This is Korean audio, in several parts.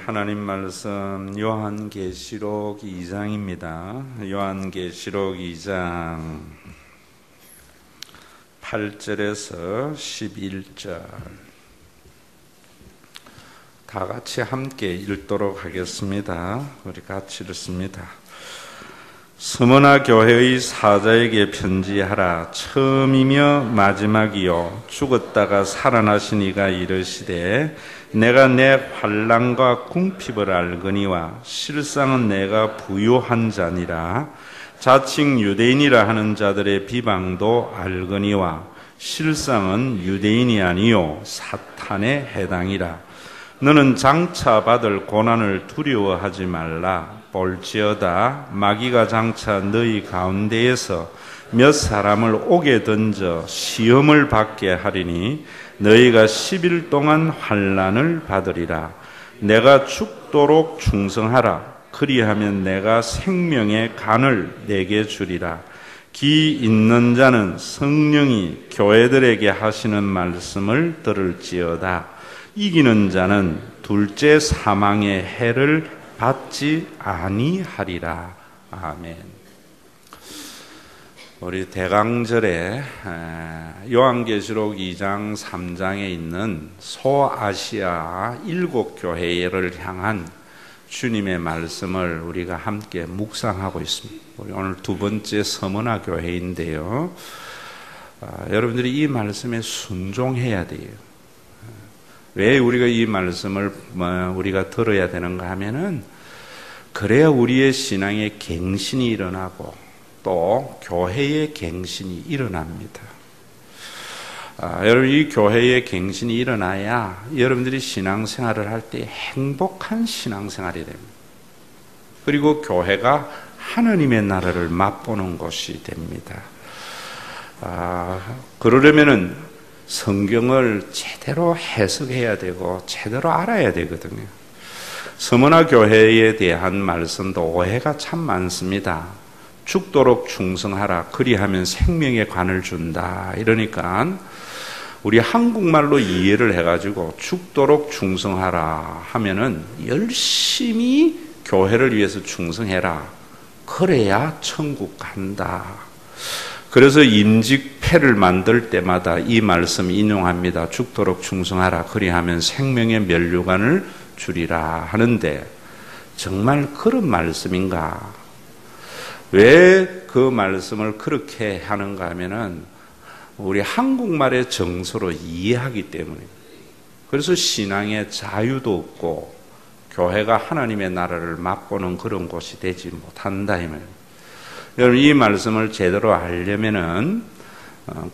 하나님 말씀 요한계시록 2장입니다. 요한계시록 2장 8절에서 11절 다 같이 함께 읽도록 하겠습니다. 우리 같이 읽습니다. 스무나 교회의 사자에게 편지하라. 처음이며 마지막이요 죽었다가 살아나신 이가 이르시되 내가 내 환난과 궁핍을 알거니와 실상은 내가 부요한 자니라. 자칭 유대인이라 하는 자들의 비방도 알거니와 실상은 유대인이 아니요 사탄에 해당이라. 너는 장차 받을 고난을 두려워하지 말라. 볼지어다 마귀가 장차 너희 가운데에서 몇 사람을 옥에 던져 시험을 받게 하리니 너희가 10일 동안 환난을 받으리라. 내가 죽도록 충성하라. 그리하면 내가 생명의 간을 내게 주리라. 기 있는 자는 성령이 교회들에게 하시는 말씀을 들을지어다. 이기는 자는 둘째 사망의 해를 받지 아니하리라. 아멘. 우리 대강절에 요한계시록 2장 3장에 있는 소아시아 7교회를 향한 주님의 말씀을 우리가 함께 묵상하고 있습니다. 우리 오늘 두 번째 서머나 교회인데요. 여러분들이 이 말씀에 순종해야 돼요. 왜 우리가 이 말씀을 우리가 들어야 되는가 하면은 그래야 우리의 신앙의 갱신이 일어나고 또 교회의 갱신이 일어납니다. 여러분 이 교회의 갱신이 일어나야 여러분들이 신앙생활을 할 때 행복한 신앙생활이 됩니다. 그리고 교회가 하나님의 나라를 맛보는 곳이 됩니다. 그러려면은 성경을 제대로 해석해야 되고 제대로 알아야 되거든요. 서머나 교회에 대한 말씀도 오해가 참 많습니다. 죽도록 충성하라. 그리하면 생명의 관을 준다. 이러니까 우리 한국말로 이해를 해가지고 죽도록 충성하라 하면은 열심히 교회를 위해서 충성해라. 그래야 천국 간다. 그래서 임직패를 만들 때마다 이 말씀 인용합니다. 죽도록 충성하라. 그리하면 생명의 면류관을 주리라 하는데 정말 그런 말씀인가? 왜 그 말씀을 그렇게 하는가 하면은 우리 한국말의 정서로 이해하기 때문입니다. 그래서 신앙의 자유도 없고 교회가 하나님의 나라를 맛보는 그런 곳이 되지 못한다 이 말입니다. 여러분 이 말씀을 제대로 알려면은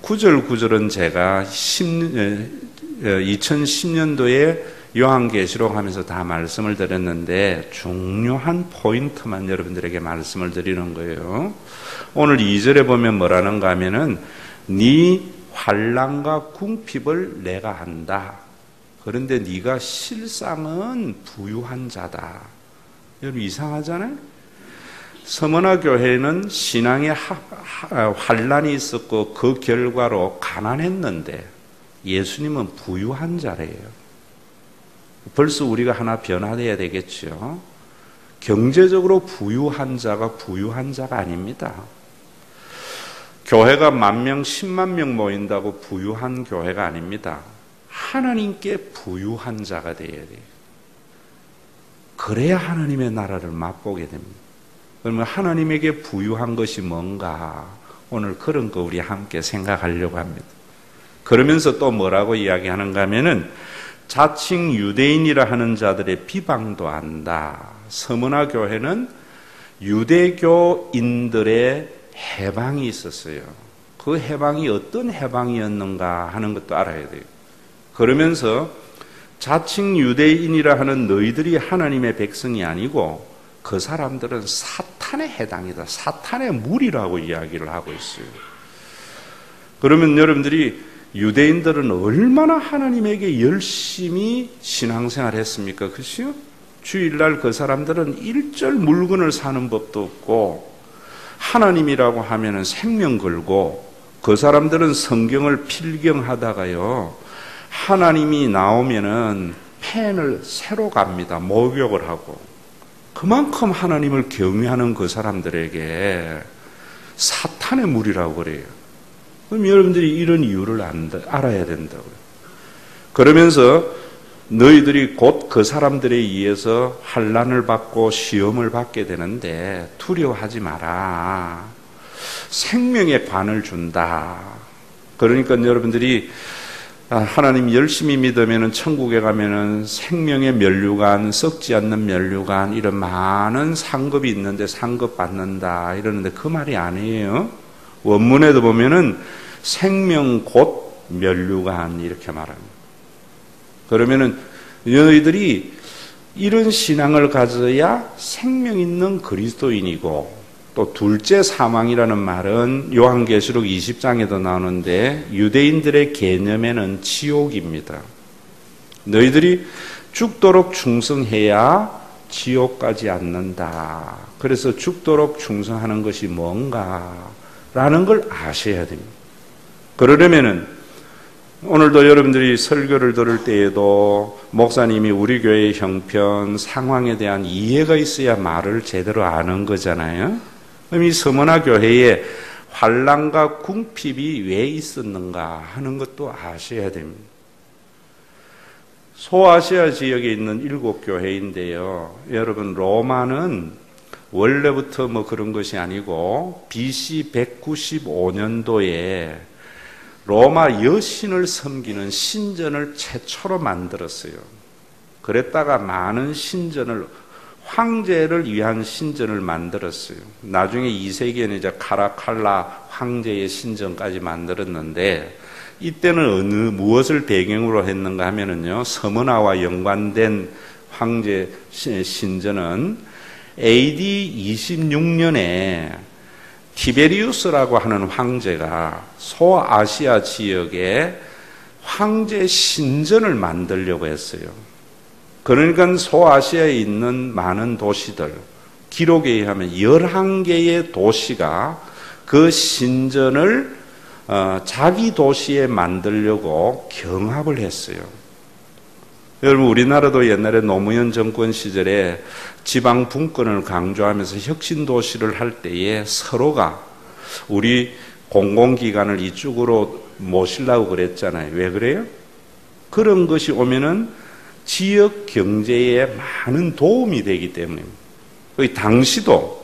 구절구절은 제가 2010년도에 요한계시록 하면서 다 말씀을 드렸는데 중요한 포인트만 여러분들에게 말씀을 드리는 거예요. 오늘 2절에 보면 뭐라는가 하면은 네 환난과 궁핍을 내가 안다. 그런데 네가 실상은 부유한 자다. 여러분 이상하잖아요? 서머나 교회는 신앙에 환난이 있었고 그 결과로 가난했는데 예수님은 부유한 자래요. 벌써 우리가 하나 변화되어야 되겠죠. 경제적으로 부유한 자가 부유한 자가 아닙니다. 교회가 10,000명, 10만 명 모인다고 부유한 교회가 아닙니다. 하나님께 부유한 자가 되어야 돼요. 그래야 하나님의 나라를 맛보게 됩니다. 그러면 하나님에게 부유한 것이 뭔가 오늘 그런 거 우리 함께 생각하려고 합니다. 그러면서 또 뭐라고 이야기하는가 하면은 자칭 유대인이라 하는 자들의 비방도 안다. 서머나 교회는 유대교인들의 해방이 있었어요. 그 해방이 어떤 해방이었는가 하는 것도 알아야 돼요. 그러면서 자칭 유대인이라 하는 너희들이 하나님의 백성이 아니고 그 사람들은 사탄에 해당이다. 사탄의 무리라고 이야기를 하고 있어요. 그러면 여러분들이 유대인들은 얼마나 하나님에게 열심히 신앙생활 했습니까? 그렇죠? 주일날 그 사람들은 일절 물건을 사는 법도 없고 하나님이라고 하면은 생명 걸고 그 사람들은 성경을 필경하다가요 하나님이 나오면은 펜을 새로 갑니다. 목욕을 하고. 그만큼 하나님을 경외하는 그 사람들에게 사탄의 무리라고 그래요. 그럼 여러분들이 이런 이유를 알아야 된다고요. 그러면서 너희들이 곧 그 사람들에 의해서 환난을 받고 시험을 받게 되는데 두려워하지 마라. 생명의 관을 준다. 그러니까 여러분들이 하나님 열심히 믿으면 천국에 가면은 생명의 면류관, 썩지 않는 면류관 이런 많은 상급이 있는데 상급 받는다 이러는데 그 말이 아니에요. 원문에도 보면은 생명 곧 면류관 이렇게 말합니다. 그러면은 너희들이 이런 신앙을 가져야 생명 있는 그리스도인이고 또 둘째 사망이라는 말은 요한계시록 20장에도 나오는데 유대인들의 개념에는 지옥입니다. 너희들이 죽도록 충성해야 지옥 가지 않는다. 그래서 죽도록 충성하는 것이 뭔가라는 걸 아셔야 됩니다. 그러려면은 오늘도 여러분들이 설교를 들을 때에도 목사님이 우리 교회의 형편, 상황에 대한 이해가 있어야 말을 제대로 아는 거잖아요. 그럼 이 서머나 교회에 환난과 궁핍이 왜 있었는가 하는 것도 아셔야 됩니다. 소아시아 지역에 있는 7교회인데요. 여러분 로마는 원래부터 뭐 그런 것이 아니고 BC 195년도에 로마 여신을 섬기는 신전을 최초로 만들었어요. 그랬다가 많은 신전을 황제를 위한 신전을 만들었어요. 나중에 2세기에는 이제 카라칼라 황제의 신전까지 만들었는데 이때는 무엇을 배경으로 했는가 하면은요. 서머나와 연관된 황제 신전은 AD 26년에 티베리우스라고 하는 황제가 소아시아 지역에 황제 신전을 만들려고 했어요. 그러니까 소아시아에 있는 많은 도시들, 기록에 의하면 11개의 도시가 그 신전을 자기 도시에 만들려고 경합을 했어요. 여러분 우리나라도 옛날에 노무현 정권 시절에 지방 분권을 강조하면서 혁신 도시를 할 때에 서로가 우리 공공기관을 이쪽으로 모시려고 그랬잖아요. 왜 그래요? 그런 것이 오면은 지역 경제에 많은 도움이 되기 때문입니다. 당시도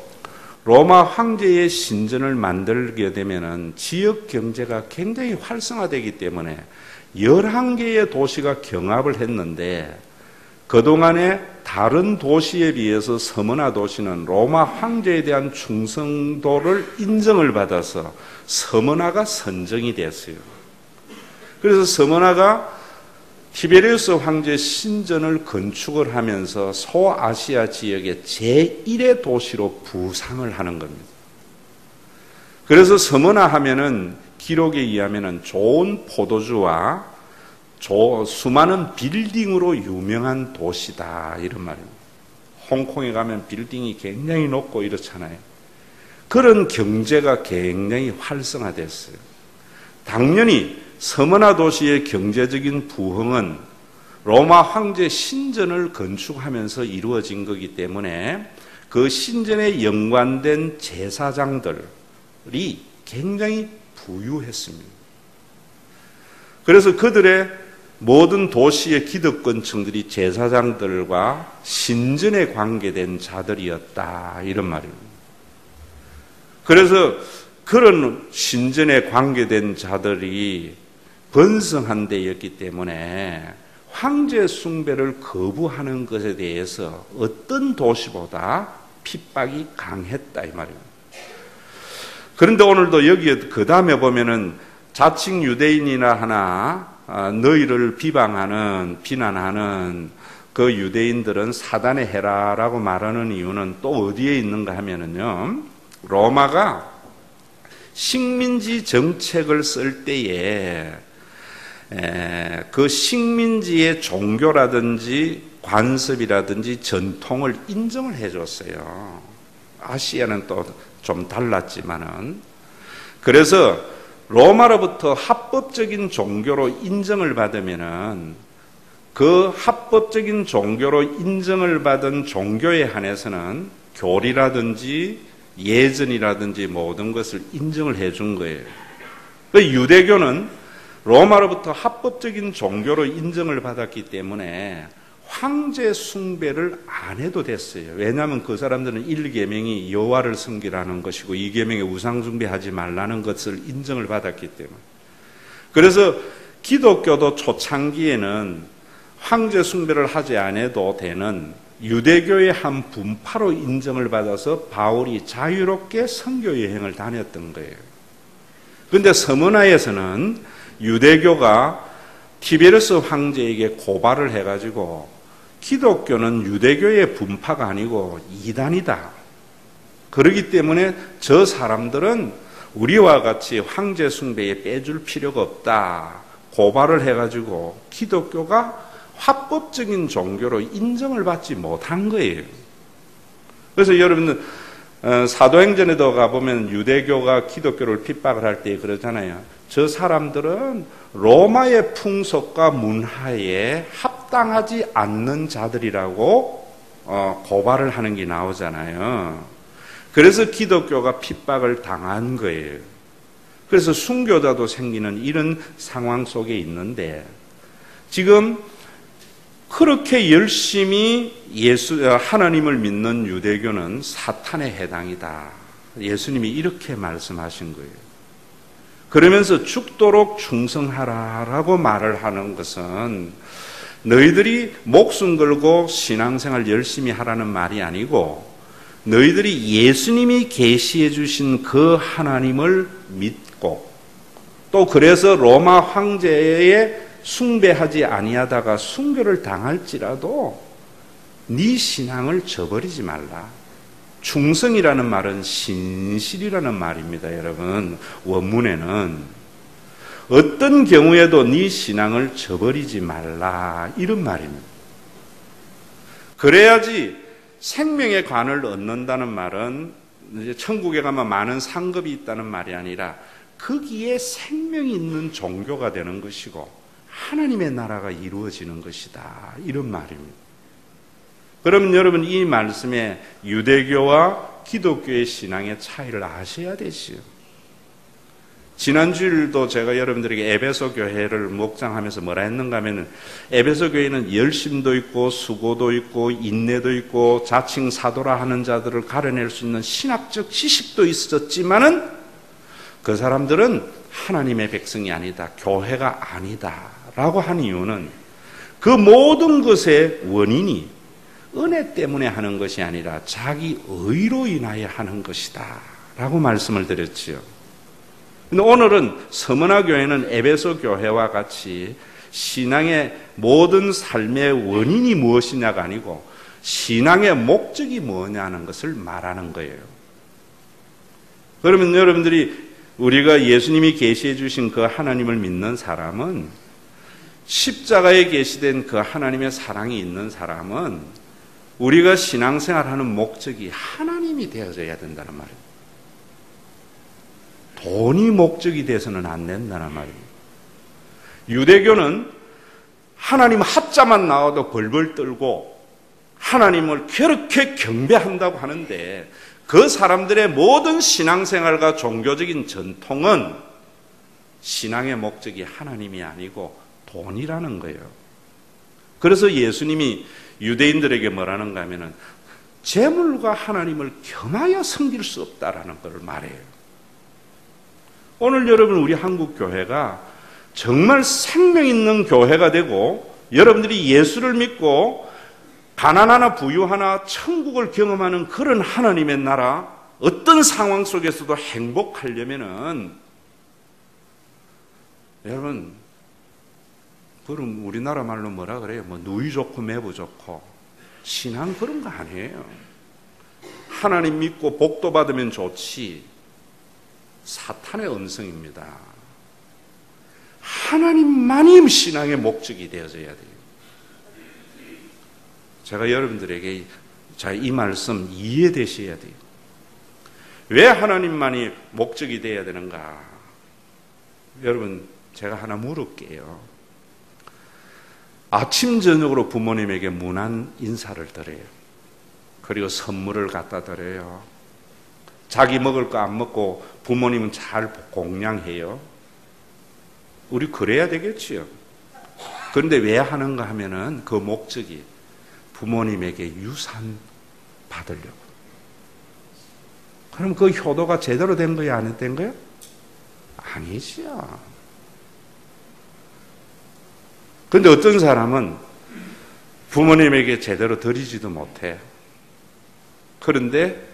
로마 황제의 신전을 만들게 되면은 지역 경제가 굉장히 활성화되기 때문에 11개의 도시가 경합을 했는데 그동안에 다른 도시에 비해서 서머나 도시는 로마 황제에 대한 충성도를 인정을 받아서 서머나가 선정이 됐어요. 그래서 서머나가 티베리우스 황제 신전을 건축을 하면서 소아시아 지역의 제1의 도시로 부상을 하는 겁니다. 그래서 서머나 하면은 기록에 의하면은 좋은 포도주와 수많은 빌딩으로 유명한 도시다 이런 말입니다. 홍콩에 가면 빌딩이 굉장히 높고 이렇잖아요. 그런 경제가 굉장히 활성화됐어요. 당연히 서머나 도시의 경제적인 부흥은 로마 황제 신전을 건축하면서 이루어진 거기 때문에 그 신전에 연관된 제사장들이 굉장히 부유했습니다. 그래서 그들의 모든 도시의 기득권층들이 제사장들과 신전에 관계된 자들이었다 이런 말입니다. 그래서 그런 신전에 관계된 자들이 번성한 데였기 때문에 황제 숭배를 거부하는 것에 대해서 어떤 도시보다 핍박이 강했다 이 말입니다. 그런데 오늘도 여기에 그 다음에 보면은 자칭 유대인이나 하나 너희를 비난하는 그 유대인들은 사단의 해라라고 말하는 이유는 또 어디에 있는가 하면은요. 로마가 식민지 정책을 쓸 때에 그 식민지의 종교라든지 관습이라든지 전통을 인정을 해줬어요. 아시아는 또 좀 달랐지만은 그래서 로마로부터 합법적인 종교로 인정을 받으면은 그 합법적인 종교로 인정을 받은 종교에 한해서는 교리라든지 예전이라든지 모든 것을 인정을 해준 거예요. 유대교는 로마로부터 합법적인 종교로 인정을 받았기 때문에 황제 숭배를 안 해도 됐어요. 왜냐하면 그 사람들은 1계명이 여호와를 섬기라는 것이고 2계명에 우상 숭배하지 말라는 것을 인정을 받았기 때문에. 그래서 기독교도 초창기에는 황제 숭배를 하지 않아도 되는 유대교의 한 분파로 인정을 받아서 바울이 자유롭게 선교 여행을 다녔던 거예요. 그런데 서문화에서는 유대교가 티베르스 황제에게 고발을 해가지고 기독교는 유대교의 분파가 아니고 이단이다. 그렇기 때문에 저 사람들은 우리와 같이 황제 숭배에 빼줄 필요가 없다. 고발을 해가지고 기독교가 합법적인 종교로 인정을 받지 못한 거예요. 그래서 여러분들 사도행전에도 가보면 유대교가 기독교를 핍박을 할 때 그러잖아요. 저 사람들은 로마의 풍속과 문화에 합당하지 않는 자들이라고 고발을 하는 게 나오잖아요. 그래서 기독교가 핍박을 당한 거예요. 그래서 순교자도 생기는 이런 상황 속에 있는데 지금 그렇게 열심히 하나님을 믿는 유대교는 사탄에 해당이다. 예수님이 이렇게 말씀하신 거예요. 그러면서 죽도록 충성하라라고 말을 하는 것은 너희들이 목숨 걸고 신앙생활 열심히 하라는 말이 아니고 너희들이 예수님이 계시해 주신 그 하나님을 믿고 또 그래서 로마 황제에 숭배하지 아니하다가 순교를 당할지라도 네 신앙을 저버리지 말라. 충성이라는 말은 신실이라는 말입니다. 여러분 원문에는 어떤 경우에도 네 신앙을 저버리지 말라 이런 말입니다. 그래야지 생명의 관을 얻는다는 말은 이제 천국에 가면 많은 상급이 있다는 말이 아니라 거기에 생명이 있는 종교가 되는 것이고 하나님의 나라가 이루어지는 것이다. 이런 말입니다. 그러면 여러분 이 말씀에 유대교와 기독교의 신앙의 차이를 아셔야 되지요. 지난주일도 제가 여러분들에게 에베소 교회를 묵상하면서 뭐라 했는가 하면 에베소 교회는 열심도 있고 수고도 있고 인내도 있고 자칭 사도라 하는 자들을 가려낼 수 있는 신학적 지식도 있었지만은 그 사람들은 하나님의 백성이 아니다. 교회가 아니다. 라고 한 이유는 그 모든 것의 원인이 은혜 때문에 하는 것이 아니라 자기 의로 인하여 하는 것이다. 라고 말씀을 드렸지요. 근데 오늘은 서문화 교회는 에베소 교회와 같이 신앙의 모든 삶의 원인이 무엇이냐가 아니고 신앙의 목적이 뭐냐는 것을 말하는 거예요. 그러면 여러분들이 우리가 예수님이 계시해 주신 그 하나님을 믿는 사람은 십자가에 계시된 그 하나님의 사랑이 있는 사람은 우리가 신앙생활하는 목적이 하나님이 되어져야 된다는 말이에요. 돈이 목적이 돼서는 안 된다는 말이에요. 유대교는 하나님 하자만 나와도 벌벌 떨고 하나님을 그렇게 경배한다고 하는데 그 사람들의 모든 신앙생활과 종교적인 전통은 신앙의 목적이 하나님이 아니고 돈이라는 거예요. 그래서 예수님이 유대인들에게 뭐라는가 하면은 재물과 하나님을 겸하여 섬길 수 없다라는 걸 말해요. 오늘 여러분 우리 한국 교회가 정말 생명 있는 교회가 되고 여러분들이 예수를 믿고 가난하나 부유하나 천국을 경험하는 그런 하나님의 나라 어떤 상황 속에서도 행복하려면은 여러분 그럼 우리나라 말로 뭐라 그래요? 뭐 누이 좋고 매부 좋고 신앙 그런 거 아니에요. 하나님 믿고 복도 받으면 좋지 사탄의 음성입니다. 하나님만이 신앙의 목적이 되어져야 돼요. 제가 여러분들에게 이 말씀 이해되셔야 돼요. 왜 하나님만이 목적이 되어야 되는가? 여러분 제가 하나 물을게요. 아침 저녁으로 부모님에게 문안 인사를 드려요. 그리고 선물을 갖다 드려요. 자기 먹을 거 안 먹고 부모님은 잘 공양해요. 우리 그래야 되겠지요. 그런데 왜 하는가 하면은 그 목적이 부모님에게 유산 받으려고. 그럼 그 효도가 제대로 된 거야, 안 된 거야? 아니지요. 그런데 어떤 사람은 부모님에게 제대로 드리지도 못해. 그런데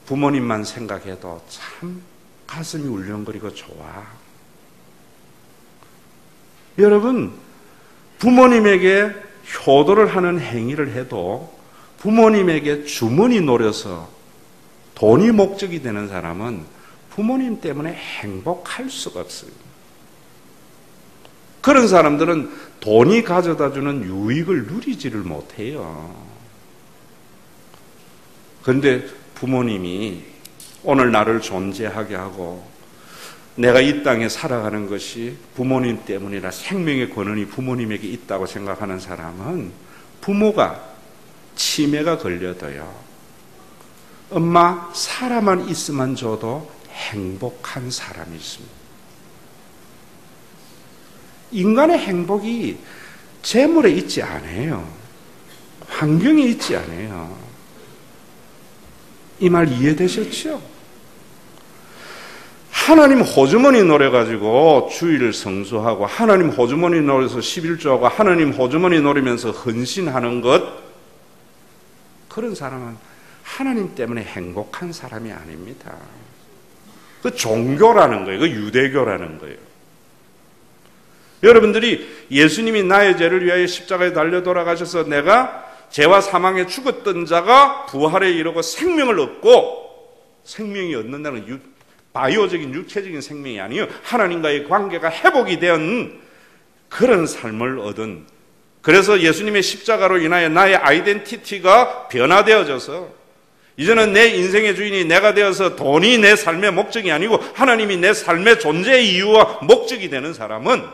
부모님만 생각해도 참 가슴이 울렁거리고 좋아. 여러분, 부모님에게 효도를 하는 행위를 해도 부모님에게 주머니 노려서 돈이 목적이 되는 사람은 부모님 때문에 행복할 수가 없어요. 그런 사람들은 돈이 가져다 주는 유익을 누리지를 못해요. 그런데 부모님이 오늘 나를 존재하게 하고 내가 이 땅에 살아가는 것이 부모님 때문이라 생명의 권한이 부모님에게 있다고 생각하는 사람은 부모가 치매가 걸려도요, 엄마 살아만 있으면 줘도 행복한 사람이 있습니다. 인간의 행복이 재물에 있지 않아요. 환경에 있지 않아요. 이 말 이해되셨죠? 하나님 호주머니 노려가지고 주일을 성수하고 하나님 호주머니 노려서 11조하고 하나님 호주머니 노리면서 헌신하는 것, 그런 사람은 하나님 때문에 행복한 사람이 아닙니다. 그 종교라는 거예요. 그 유대교라는 거예요. 여러분들이 예수님이 나의 죄를 위하여 십자가에 달려 돌아가셔서 내가 죄와 사망에 죽었던 자가 부활에 이르고 생명을 얻고, 생명이 얻는다는 바이오적인 육체적인 생명이 아니에요. 하나님과의 관계가 회복이 된 그런 삶을 얻은, 그래서 예수님의 십자가로 인하여 나의 아이덴티티가 변화되어져서 이제는 내 인생의 주인이 내가 되어서 돈이 내 삶의 목적이 아니고 하나님이 내 삶의 존재의 이유와 목적이 되는 사람은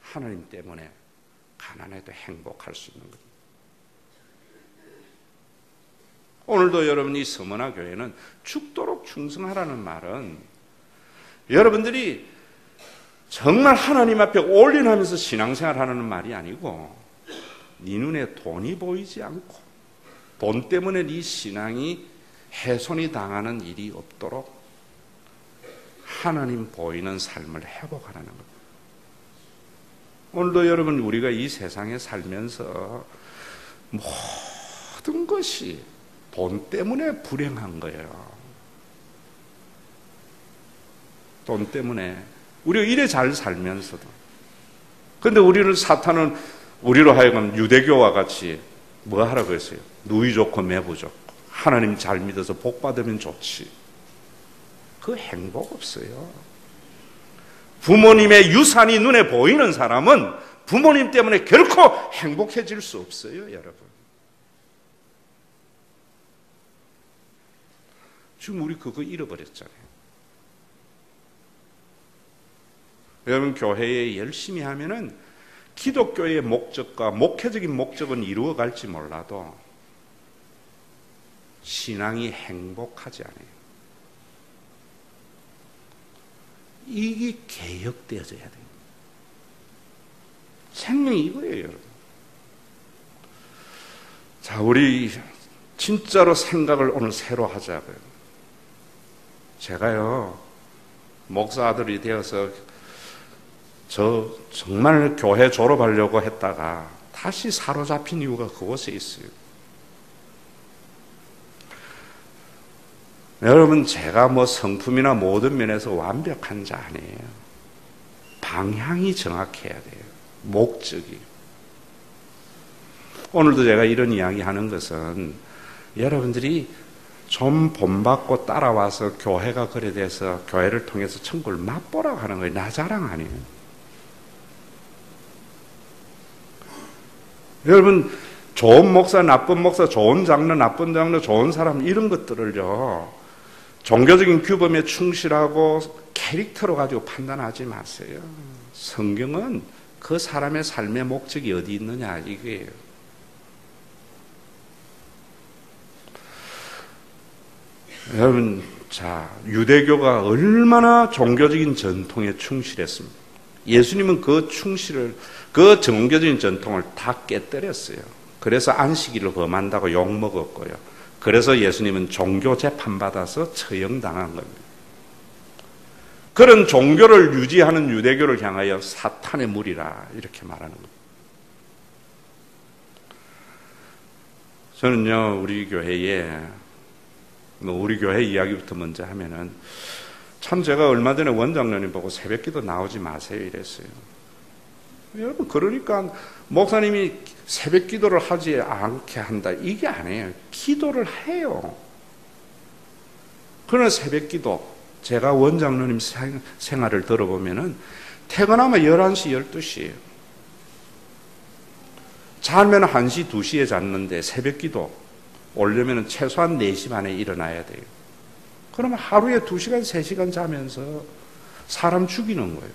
하나님 때문에 가난해도 행복할 수 있는 겁니다. 오늘도 여러분이 서머나 교회는 죽도록 충성하라는 말은 여러분들이 정말 하나님 앞에 올인하면서 신앙생활 하는 말이 아니고, 네 눈에 돈이 보이지 않고 돈 때문에 네 신앙이 훼손이 당하는 일이 없도록 하나님 보이는 삶을 회복하라는 겁니다. 오늘도 여러분, 우리가 이 세상에 살면서 모든 것이 돈 때문에 불행한 거예요. 돈 때문에. 우리가 이래 잘 살면서도. 그런데 우리를 사탄은 우리로 하여금 유대교와 같이 뭐 하라고 했어요? 누이 좋고 매부 좋고 하나님 잘 믿어서 복 받으면 좋지. 그 행복 없어요. 부모님의 유산이 눈에 보이는 사람은 부모님 때문에 결코 행복해질 수 없어요, 여러분. 지금 우리 그거 잃어버렸잖아요. 여러분, 교회에 열심히 하면은 기독교의 목적과 목회적인 목적은 이루어갈지 몰라도 신앙이 행복하지 않아요. 이게 개혁되어져야 돼요. 생명이 이거예요, 여러분. 자, 우리 진짜로 생각을 오늘 새로 하자고요. 제가요, 목사 아들이 되어서 저 정말 교회 졸업하려고 했다가 다시 사로잡힌 이유가 그곳에 있어요. 여러분, 제가 뭐 성품이나 모든 면에서 완벽한 자 아니에요. 방향이 정확해야 돼요. 목적이. 오늘도 제가 이런 이야기 하는 것은 여러분들이 좀 본받고 따라와서 교회가 그래 돼서 교회를 통해서 천국을 맛보라고 하는 거예요. 나 자랑 아니에요. 여러분, 좋은 목사, 나쁜 목사, 좋은 장로, 나쁜 장로, 좋은 사람, 이런 것들을요, 종교적인 규범에 충실하고 캐릭터로 가지고 판단하지 마세요. 성경은 그 사람의 삶의 목적이 어디 있느냐 이거예요. 여러분, 자, 유대교가 얼마나 종교적인 전통에 충실했습니까? 예수님은 그 종교적인 전통을 다 깨뜨렸어요. 그래서 안식일을 범한다고 욕먹었고요. 그래서 예수님은 종교 재판받아서 처형당한 겁니다. 그런 종교를 유지하는 유대교를 향하여 사탄의 무리라 이렇게 말하는 겁니다. 저는요, 우리 교회 이야기부터 먼저 하면은, 참 제가 얼마 전에 원장님 보고 새벽기도 나오지 마세요 이랬어요. 여러분, 그러니까 목사님이 새벽기도를 하지 않게 한다 이게 아니에요. 기도를 해요. 그러나 새벽기도, 제가 원장님 생활을 들어보면은 퇴근하면 11시, 12시예요. 자면 1시, 2시에 잤는데 새벽기도 오려면 최소한 4시 반에 일어나야 돼요. 그러면 하루에 2시간, 3시간 자면서 사람 죽이는 거예요.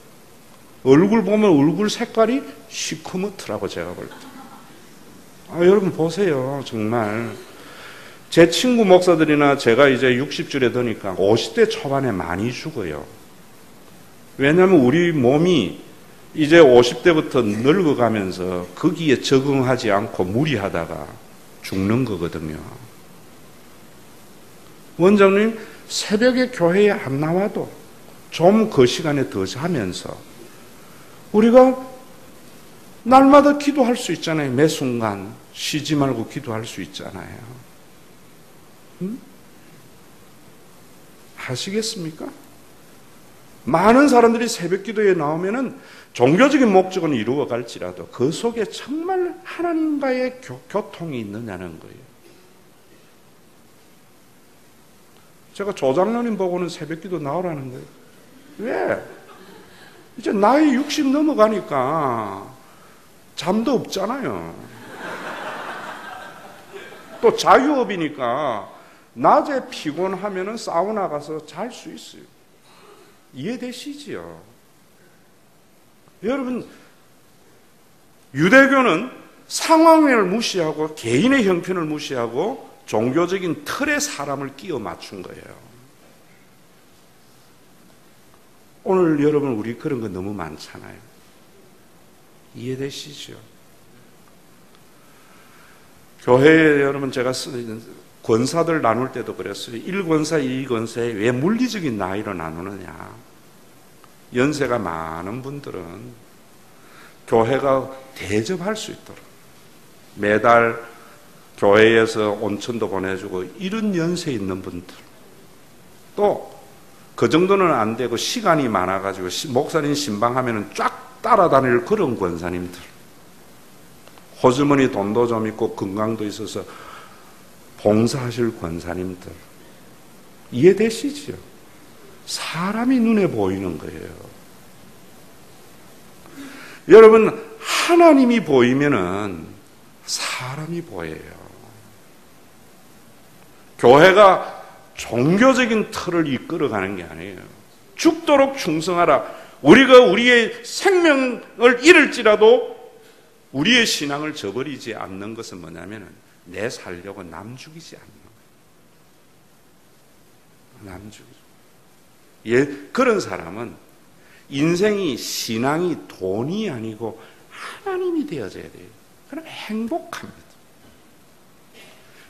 얼굴 보면 얼굴 색깔이 시커멓더라고, 제가 볼 때. 여러분 보세요. 정말 제 친구 목사들이나 제가 이제 60줄에 드니까 50대 초반에 많이 죽어요. 왜냐하면 우리 몸이 이제 50대부터 늙어가면서 거기에 적응하지 않고 무리하다가 죽는 거거든요. 원장님, 새벽에 교회에 안 나와도 좀 그 시간에 더 자면서 우리가 날마다 기도할 수 있잖아요. 매 순간 쉬지 말고 기도할 수 있잖아요. 아시겠습니까? 많은 사람들이 새벽 기도에 나오면은 종교적인 목적은 이루어갈지라도 그 속에 정말 하나님과의 교통이 있느냐는 거예요. 제가 조장로님 보고는 새벽 기도 나오라는 거예요. 왜? 이제 나이 60 넘어가니까 잠도 없잖아요. 또 자유업이니까 낮에 피곤하면은 사우나 가서 잘 수 있어요. 이해되시지요? 여러분, 유대교는 상황을 무시하고 개인의 형편을 무시하고 종교적인 틀에 사람을 끼워 맞춘 거예요. 오늘 여러분, 우리 그런 거 너무 많잖아요. 이해되시죠? 교회에 여러분, 제가 쓰는 권사들 나눌 때도 그랬어요. 1권사, 2권사에 왜 물리적인 나이로 나누느냐. 연세가 많은 분들은 교회가 대접할 수 있도록 매달 교회에서 온천도 보내주고 이런 연세 있는 분들, 또 그 정도는 안 되고 시간이 많아가지고 목사님 신방하면 쫙 따라다닐 그런 권사님들, 호주머니 돈도 좀 있고 건강도 있어서 봉사하실 권사님들, 이해되시죠? 사람이 눈에 보이는 거예요. 여러분, 하나님이 보이면은 사람이 보여요. 교회가 종교적인 틀을 이끌어가는 게 아니에요. 죽도록 충성하라. 우리가 우리의 생명을 잃을지라도 우리의 신앙을 저버리지 않는 것은 뭐냐면 내 살려고 남 죽이지 않는 거예요. 남 죽이죠. 예, 그런 사람은 인생이, 신앙이 돈이 아니고 하나님이 되어져야 돼요. 그럼 행복합니다.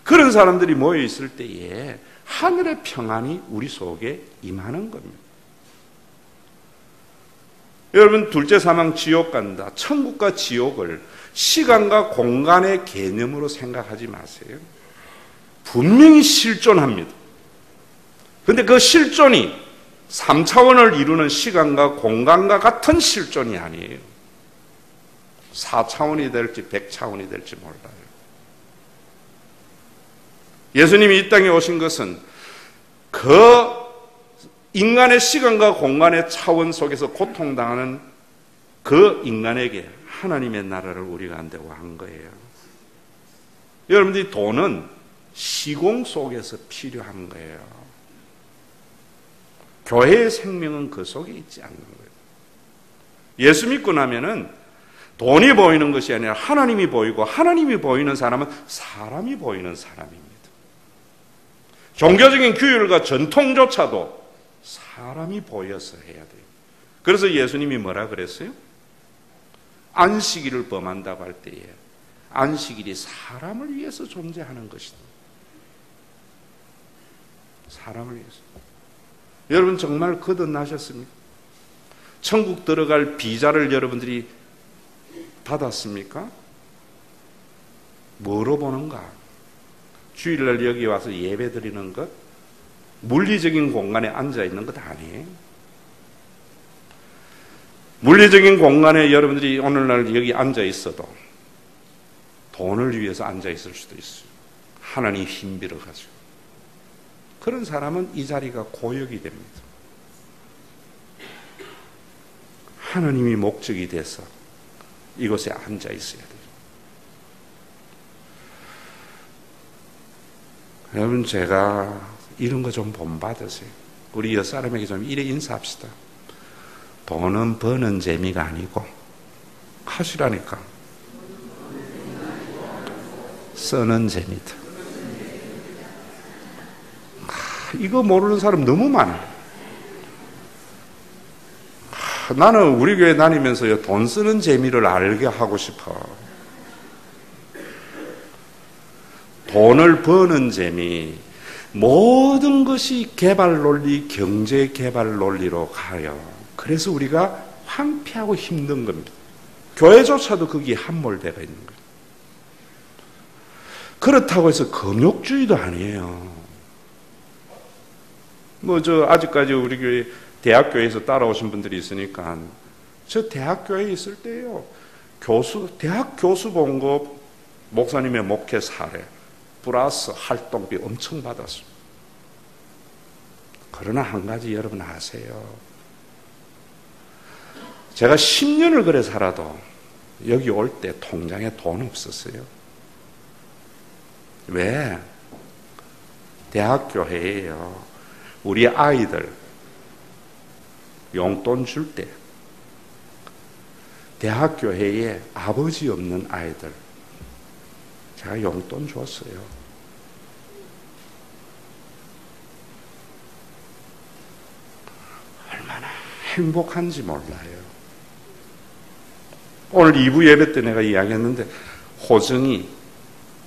그런 사람들이 모여 있을 때에 하늘의 평안이 우리 속에 임하는 겁니다. 여러분, 둘째 사망 지옥 간다. 천국과 지옥을 시간과 공간의 개념으로 생각하지 마세요. 분명히 실존합니다. 그런데 그 실존이 3차원을 이루는 시간과 공간과 같은 실존이 아니에요. 4차원이 될지 100차원이 될지 몰라요. 예수님이 이 땅에 오신 것은 그 인간의 시간과 공간의 차원 속에서 고통당하는 그 인간에게 하나님의 나라를 우리가 안되고 한 거예요. 여러분들이 돈은 시공 속에서 필요한 거예요. 교회의 생명은 그 속에 있지 않는 거예요. 예수 믿고 나면은 돈이 보이는 것이 아니라 하나님이 보이고 하나님이 보이는 사람은 사람이 보이는 사람입니다. 종교적인 규율과 전통조차도 사람이 보여서 해야 돼요. 그래서 예수님이 뭐라 그랬어요? 안식일을 범한다고 할 때에 안식일이 사람을 위해서 존재하는 것이다. 사람을 위해서. 여러분 정말 거듭나셨습니까? 천국 들어갈 비자를 여러분들이 받았습니까? 뭐로 보는가? 주일날 여기 와서 예배 드리는 것? 물리적인 공간에 앉아 있는 것 아니에요. 물리적인 공간에 여러분들이 오늘날 여기 앉아 있어도 돈을 위해서 앉아 있을 수도 있어요. 하나님 힘 빌어가지고. 그런 사람은 이 자리가 고역이 됩니다. 하나님이 목적이 돼서 이곳에 앉아 있어야 돼요. 여러분 제가 이런 거 좀 본받으세요. 우리 옆사람에게 좀 이래 인사합시다. 돈은 버는 재미가 아니고 하시라니까. 쓰는 재미다. 이거 모르는 사람 너무 많아요. 나는 우리 교회 다니면서 돈 쓰는 재미를 알게 하고 싶어. 돈을 버는 재미, 모든 것이 개발 논리, 경제 개발 논리로 가요. 그래서 우리가 황폐하고 힘든 겁니다. 교회조차도 거기에 함몰되어 있는 거예요. 그렇다고 해서 금욕주의도 아니에요. 아직까지 우리 교회 대학교에서 따라오신 분들이 있으니까, 저 대학교에 있을 때요, 대학 교수 봉급, 목사님의 목회 사례, 플러스 활동비 엄청 받았어요. 그러나 한 가지 여러분 아세요? 제가 10년을 그래 살아도 여기 올 때 통장에 돈 없었어요. 왜? 대학교회에요. 우리 아이들 용돈 줄 때 대학교회에 아버지 없는 아이들 제가 용돈 줬어요. 얼마나 행복한지 몰라요. 오늘 2부 예배 때 내가 이야기했는데 호정이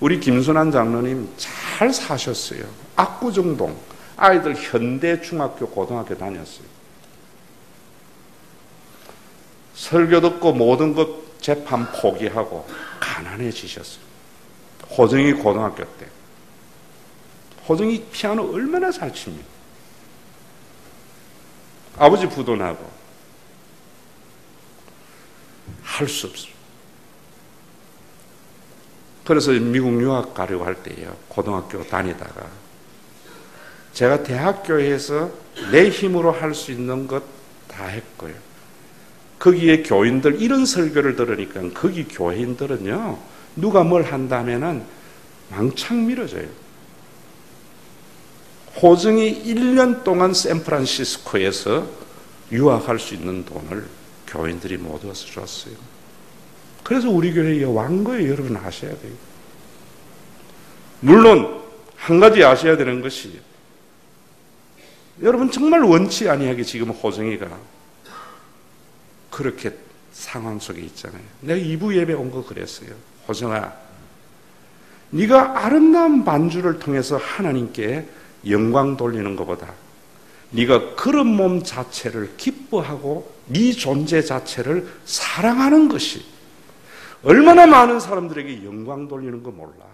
우리 김순환 장로님 잘 사셨어요. 압구정동 아이들 현대 중학교 고등학교 다녔어요. 설교 듣고 모든 것 재판 포기하고 가난해지셨어요. 호정이 고등학교 때. 호정이 피아노 얼마나 잘 칩니까? 아버지 부도나고 할 수 없어요. 그래서 미국 유학 가려고 할 때요, 고등학교 다니다가 제가 대학교에서 내 힘으로 할 수 있는 것 다 했고요. 거기에 교인들 이런 설교를 들으니까 거기 교인들은요, 누가 뭘 한다면은 왕창 밀어줘요. 호정이 1년 동안 샌프란시스코에서 유학할 수 있는 돈을 교인들이 모두 줬어요. 그래서 우리 교회에 왕 거예요. 여러분 아셔야 돼요. 물론 한 가지 아셔야 되는 것이, 여러분 정말 원치 아니하게 지금 호정이가 그렇게 상황 속에 있잖아요. 내가 2부 예배 온 거 그랬어요. 호정아, 네가 아름다운 반주를 통해서 하나님께 영광 돌리는 것보다 네가 그런 몸 자체를 기뻐하고 네 존재 자체를 사랑하는 것이 얼마나 많은 사람들에게 영광 돌리는 거 몰라.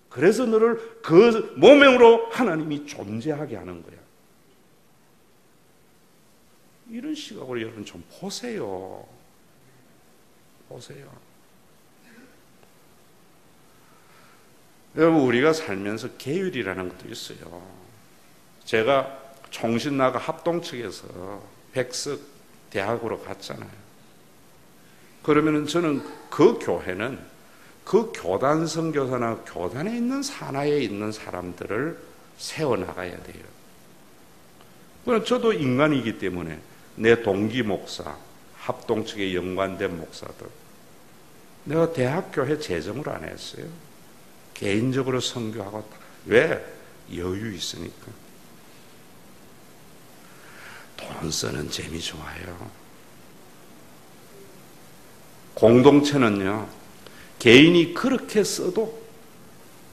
그래서 너를 그 모명으로 하나님이 존재하게 하는 거야. 이런 시각으로 여러분 좀 보세요. 보세요. 여러분, 우리가 살면서 계율이라는 것도 있어요. 제가 총신나가 합동 측에서 백석 대학으로 갔잖아요. 그러면은 저는 그 교회는 그 교단 선교사나 교단에 있는 산하에 있는 사람들을 세워나가야 돼요. 그럼 저도 인간이기 때문에 내 동기 목사, 합동 측에 연관된 목사들, 내가 대학교회 재정으로 안 했어요. 개인적으로 선교하고. 왜? 여유 있으니까. 돈 쓰는 재미 좋아요. 공동체는요, 개인이 그렇게 써도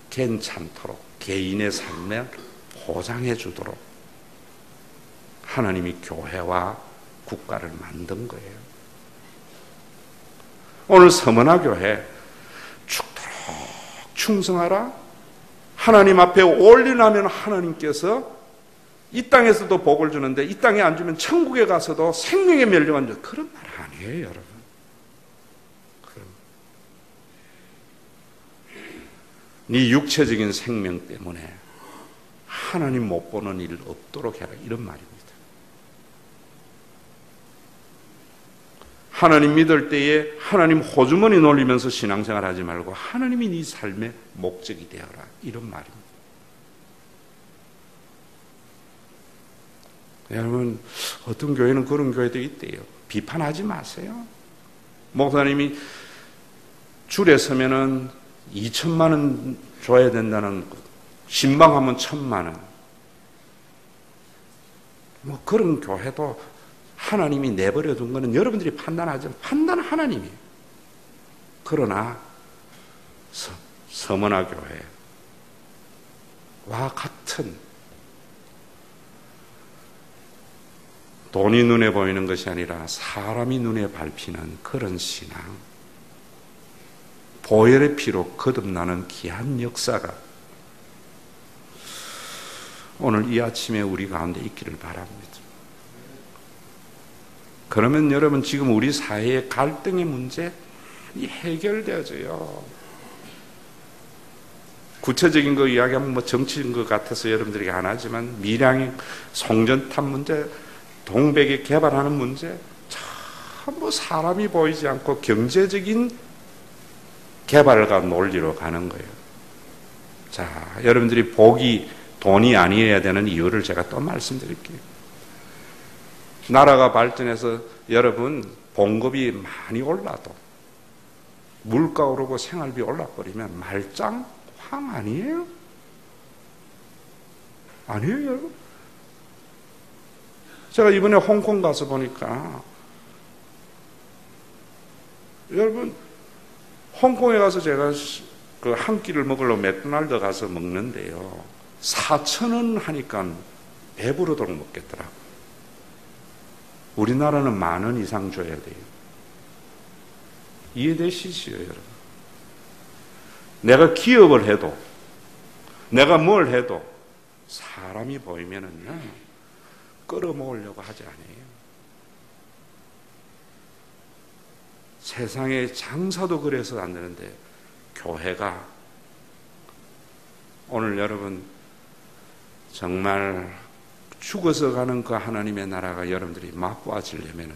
괜찮도록 개인의 삶을 보장해 주도록 하나님이 교회와 국가를 만든 거예요. 오늘 서문화 교회 죽도록 충성하라. 하나님 앞에 올리나면 하나님께서 이 땅에서도 복을 주는데 이 땅에 안 주면 천국에 가서도 생명의 멸류관 주. 그런 말 아니에요, 여러분. 네 육체적인 생명 때문에 하나님 못 보는 일 없도록 해라, 이런 말입니다. 하나님 믿을 때에 하나님 호주머니 놀리면서 신앙생활 하지 말고 하나님이 네 삶의 목적이 되어라, 이런 말입니다. 여러분, 어떤 교회는 그런 교회도 있대요. 비판하지 마세요. 목사님이 줄에 서면은 2천만 원 줘야 된다는, 신방하면 1,000만 원. 뭐 그런 교회도 하나님이 내버려 둔 거는 여러분들이 판단하죠. 판단은 하나님이에요. 그러나 서문화 교회와 같은 돈이 눈에 보이는 것이 아니라 사람이 눈에 밟히는 그런 신앙, 보혈의 피로 거듭나는 귀한 역사가 오늘 이 아침에 우리 가운데 있기를 바랍니다. 그러면 여러분, 지금 우리 사회의 갈등의 문제 해결되어져요. 구체적인 거 이야기하면 뭐 정치인 것 같아서 여러분들에게 안 하지만, 밀양의 송전탑 문제, 동백에 개발하는 문제, 전부 사람이 보이지 않고 경제적인 개발과 논리로 가는 거예요. 자, 여러분들이 복이 돈이 아니어야 되는 이유를 제가 또 말씀드릴게요. 나라가 발전해서 여러분 봉급이 많이 올라도 물가 오르고 생활비 올라버리면 말짱 황 아니에요? 아니에요, 여러분? 제가 이번에 홍콩 가서 보니까, 여러분, 홍콩에 가서 제가 그 한 끼를 먹으려고 맥도날드 가서 먹는데요, 4,000원 하니까 배부르도록 먹겠더라고요. 우리나라는 10,000원 이상 줘야 돼요. 이해되시지요, 여러분? 내가 기업을 해도, 내가 뭘 해도 사람이 보이면은요, 끌어모으려고 하지 않아요. 세상의 장사도 그래서 안 되는데, 교회가 오늘 여러분 정말 죽어서 가는 그 하나님의 나라가 여러분들이 맛보아지려면은,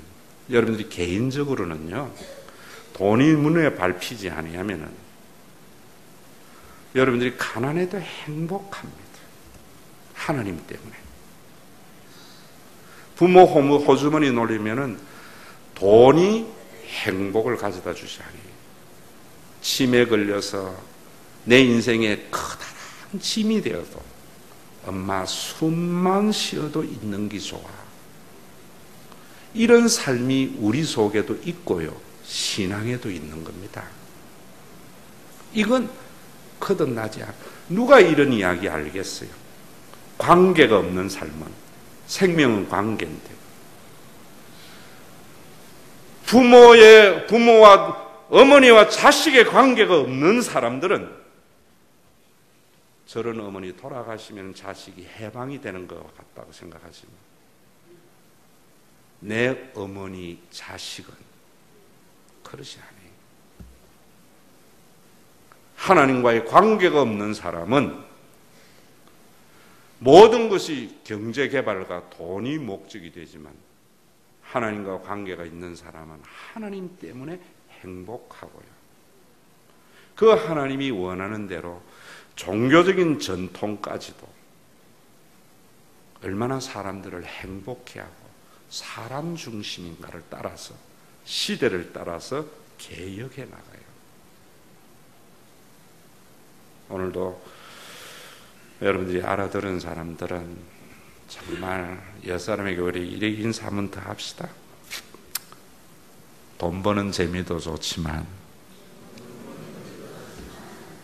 여러분들이 개인적으로는요, 돈이 문에 밟히지 아니하면은 여러분들이 가난해도 행복합니다. 하나님 때문에. 부모 호주머니 놀리면은 돈이 행복을 가져다 주지 않아요. 치매에 걸려서 내 인생에 커다란 짐이 되어도 엄마 숨만 쉬어도 있는 게 좋아. 이런 삶이 우리 속에도 있고요, 신앙에도 있는 겁니다. 이건 거듭나지 않아. 누가 이런 이야기 알겠어요? 관계가 없는 삶은, 생명은 관계인데, 부모와 어머니와 자식의 관계가 없는 사람들은 저런 어머니 돌아가시면 자식이 해방이 되는 것 같다고 생각하시면, 내 어머니 자식은 그러지 않아요. 하나님과의 관계가 없는 사람은 모든 것이 경제개발과 돈이 목적이 되지만, 하나님과 관계가 있는 사람은 하나님 때문에 행복하고요, 그 하나님이 원하는 대로 종교적인 전통까지도 얼마나 사람들을 행복해 하고 사람 중심인가를 따라서, 시대를 따라서 개혁해 나가요. 오늘도 여러분들이 알아들은 사람들은 정말 옆사람에게 우리 이렇게 인사 한번 더 합시다. 돈 버는 재미도 좋지만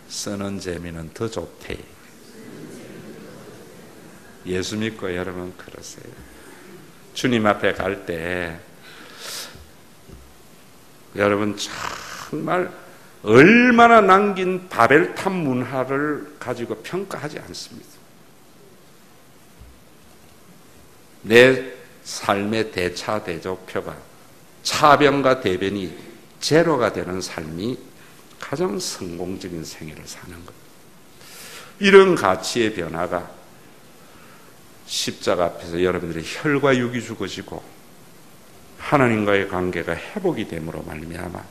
쓰는 재미는 더 좋대. 예수 믿고 여러분 그러세요. 주님 앞에 갈 때 여러분 정말 얼마나 남긴 바벨탑 문화를 가지고 평가하지 않습니다. 내 삶의 대차대조표가 차변과 대변이 제로가 되는 삶이 가장 성공적인 생애를 사는 것. 이런 가치의 변화가 십자가 앞에서 여러분들의 혈과 육이 죽어지고 하나님과의 관계가 회복이 됨으로 말미암아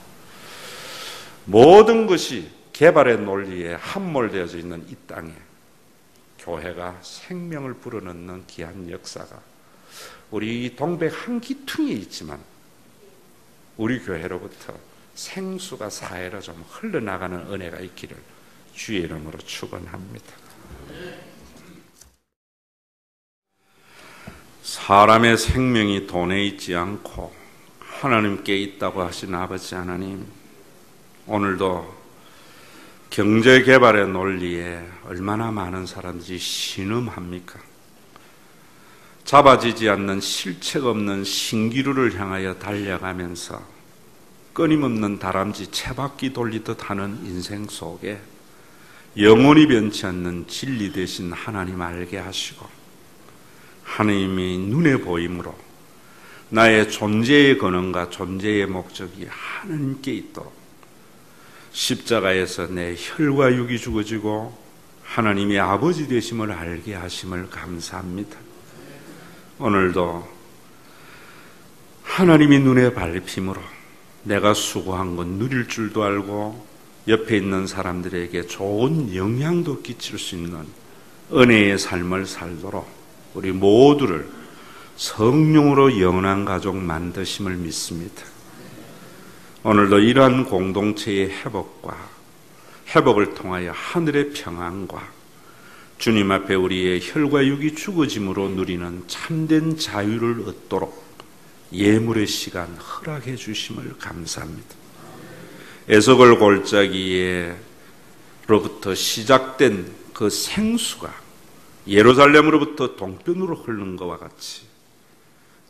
모든 것이 개발의 논리에 함몰되어져 있는 이 땅에 교회가 생명을 불어넣는 귀한 역사가 우리 동백 한 기퉁에 있지만 우리 교회로부터 생수가 사해로 좀 흘러나가는 은혜가 있기를 주의 이름으로 축원합니다. 사람의 생명이 돈에 있지 않고 하나님께 있다고 하신 아버지 하나님, 오늘도 경제개발의 논리에 얼마나 많은 사람들이 신음합니까? 잡아지지 않는 실책 없는 신기루를 향하여 달려가면서 끊임없는 다람쥐 채바퀴 돌리듯 하는 인생 속에 영원히 변치 않는 진리 되신 하나님 알게 하시고 하나님이 눈에 보임으로 나의 존재의 근원과 존재의 목적이 하나님께 있도록 십자가에서 내 혈과 육이 죽어지고 하나님이 아버지 되심을 알게 하심을 감사합니다. 오늘도 하나님이 눈에 밟힘으로 내가 수고한 건 누릴 줄도 알고 옆에 있는 사람들에게 좋은 영향도 끼칠 수 있는 은혜의 삶을 살도록 우리 모두를 성령으로 영원한 가족 만드심을 믿습니다. 오늘도 이러한 공동체의 회복을 통하여 하늘의 평안과 주님 앞에 우리의 혈과 육이 죽어짐으로 누리는 참된 자유를 얻도록 예물의 시간 허락해 주심을 감사합니다. 에서골 골짜기로부터 시작된 그 생수가 예루살렘으로부터 동편으로 흐르는 것과 같이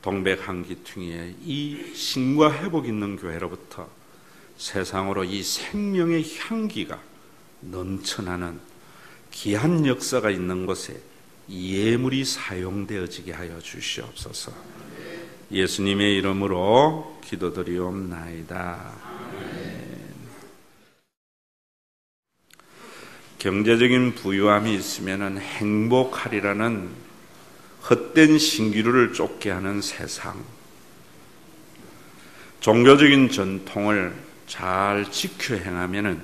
동백 한기퉁이에 이 신과 회복 있는 교회로부터 세상으로 이 생명의 향기가 넘쳐나는 귀한 역사가 있는 곳에 예물이 사용되어지게 하여 주시옵소서. 예수님의 이름으로 기도드리옵나이다. 경제적인 부유함이 있으면 행복하리라는 헛된 신기루를 쫓게 하는 세상, 종교적인 전통을 잘 지켜 행하면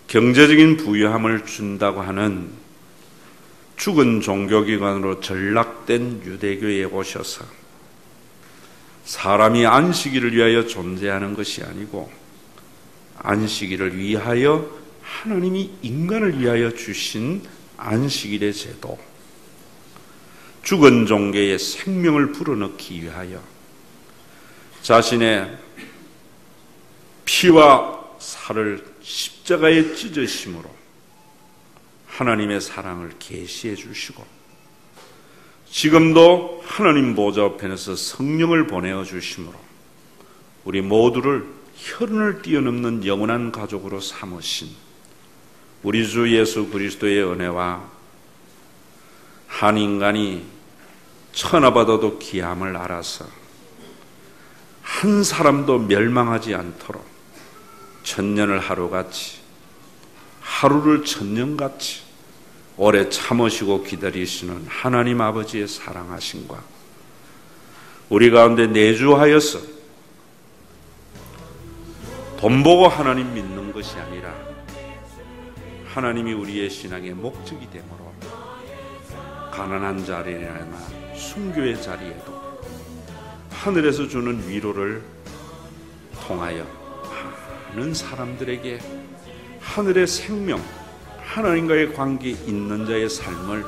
경제적인 부유함을 준다고 하는 죽은 종교기관으로 전락된 유대교에 오셔서 사람이 안식일을 위하여 존재하는 것이 아니고 안식일을 위하여 하나님이 인간을 위하여 주신 안식일의 제도, 죽은 종교의 생명을 불어넣기 위하여 자신의 피와 살을 십자가에 찢으심으로 하나님의 사랑을 계시해 주시고 지금도 하나님 보좌 앞에서 성령을 보내어 주심으로 우리 모두를 혈연을 뛰어넘는 영원한 가족으로 삼으신 우리 주 예수 그리스도의 은혜와 한 인간이 천하보다도 귀함을 알아서 한 사람도 멸망하지 않도록 천년을 하루같이 하루를 천년같이 오래 참으시고 기다리시는 하나님 아버지의 사랑하심과 우리 가운데 내주하여서 돈 보고 하나님 믿는 것이 아니라 하나님이 우리의 신앙의 목적이 되므로 가난한 자리나 순교의 자리에도 하늘에서 주는 위로를 통하여 많은 사람들에게 하늘의 생명, 하나님과의 관계 있는 자의 삶을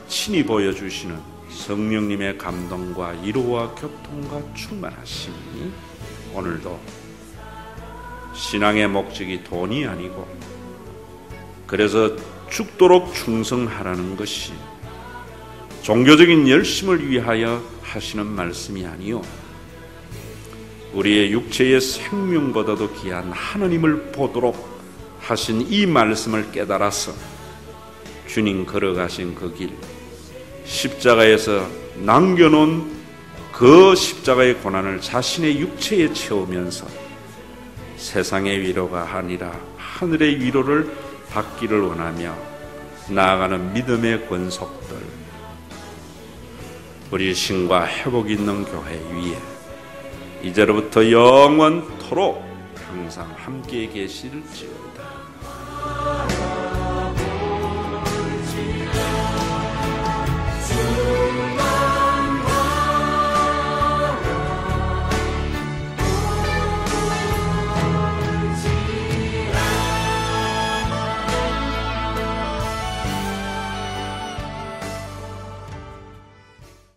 친히 보여주시는 성령님의 감동과 위로와 교통과 충만하심이 오늘도 신앙의 목적이 돈이 아니고 그래서 죽도록 충성하라는 것이 종교적인 열심을 위하여 하시는 말씀이 아니요 우리의 육체의 생명보다도 귀한 하나님을 보도록 하신 이 말씀을 깨달아서 주님 걸어가신 그 길, 십자가에서 남겨놓은 그 십자가의 고난을 자신의 육체에 채우면서 세상의 위로가 아니라 하늘의 위로를 받기를 원하며 나아가는 믿음의 권속들, 우리 신과 회복 있는 교회 위에 이제로부터 영원토록 항상 함께 계실지어다.